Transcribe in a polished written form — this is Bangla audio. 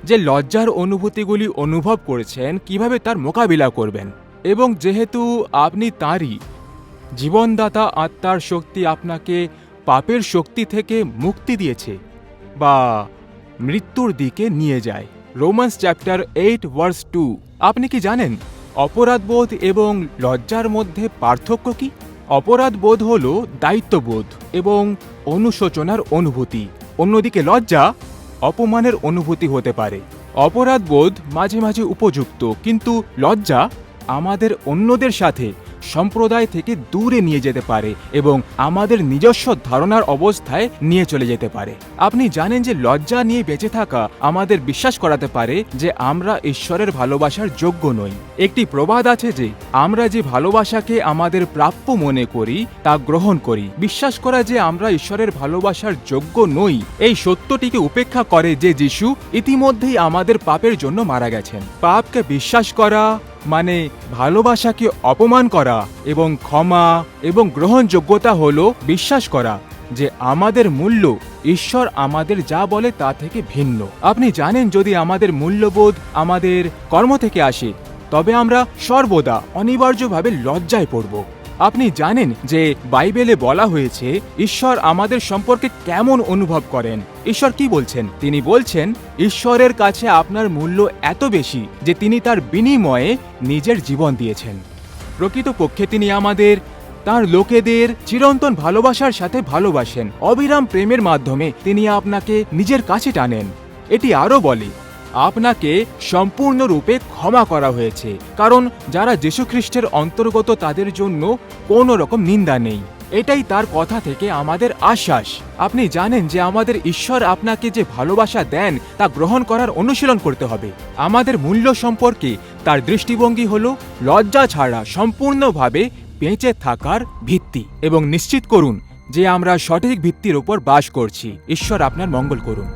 যে লজ্জার অনুভূতিগুলি অনুভব করেছেন কিভাবে তার মোকাবিলা করবেন। এবং যেহেতু আপনি তাঁরই জীবনদাতা আত্মার শক্তি আপনাকে পাপের শক্তি থেকে মুক্তি দিয়েছে বা মৃত্যুর দিকে নিয়ে যায়। Romance chapter 8 verse 2। আপনি কি জানেন অপরাধবোধ এবং লজ্জার মধ্যে পার্থক্য কি? অপরাধবোধ হল দায়িত্ববোধ এবং অনুশোচনার অনুভূতি। অন্যদিকে লজ্জা অপমানের অনুভূতি হতে পারে। অপরাধবোধ মাঝে মাঝে উপযুক্ত, কিন্তু লজ্জা আমাদের অন্যদের সাথে সম্প্রদায় থেকে দূরে নিয়ে যেতে পারে এবং আমাদের নিজস্ব ধারণার অবস্থায় নিয়ে চলে যেতে পারে। আপনি জানেন যে লজ্জা নিয়ে বেঁচে থাকা আমাদের বিশ্বাস করাতে পারে যে আমরা ঈশ্বরের ভালোবাসার যোগ্য নই। একটি প্রবাদ আছে যে আমরা যে ভালোবাসাকে আমাদের প্রাপ্য মনে করি তা গ্রহণ করি। বিশ্বাস করা যে আমরা ঈশ্বরের ভালোবাসার যোগ্য নই এই সত্যটিকে উপেক্ষা করে যে যিশু ইতিমধ্যেই আমাদের পাপের জন্য মারা গেছেন। পাপকে বিশ্বাস করা মানে ভালোবাসাকে অপমান করা, এবং ক্ষমা এবং গ্রহণযোগ্যতা হলো বিশ্বাস করা যে আমাদের মূল্য ঈশ্বর আমাদের যা বলে তা থেকে ভিন্ন। আপনি জানেন যদি আমাদের মূল্যবোধ আমাদের কর্ম থেকে আসে তবে আমরা সর্বদা অনিবার্যভাবে লজ্জায় পড়ব। আপনি জানেন যে বাইবেলে বলা হয়েছে ঈশ্বর আমাদের সম্পর্কে কেমন অনুভব করেন। ঈশ্বর কি বলছেন? তিনি বলছেন ঈশ্বরের কাছে আপনার মূল্য এত বেশি যে তিনি তার বিনিময়ে নিজের জীবন দিয়েছেন। প্রকৃতপক্ষে তিনি আমাদের তার লোকেদের চিরন্তন ভালোবাসার সাথে ভালোবাসেন। অবিরাম প্রেমের মাধ্যমে তিনি আপনাকে নিজের কাছে টানেন। এটি আরও বলে আপনাকে সম্পূর্ণরূপে ক্ষমা করা হয়েছে, কারণ যারা যীশুখ্রিস্টের অন্তর্গত তাদের জন্য কোনো রকম নিন্দা নেই। এটাই তার কথা থেকে আমাদের আশ্বাস। আপনি জানেন যে আমাদের ঈশ্বর আপনাকে যে ভালোবাসা দেন তা গ্রহণ করার অনুশীলন করতে হবে। আমাদের মূল্য সম্পর্কে তার দৃষ্টিভঙ্গি হলো লজ্জা ছাড়া সম্পূর্ণভাবে বেঁচে থাকার ভিত্তি, এবং নিশ্চিত করুন যে আমরা সঠিক ভিত্তির উপর বাস করছি। ঈশ্বর আপনার মঙ্গল করুন।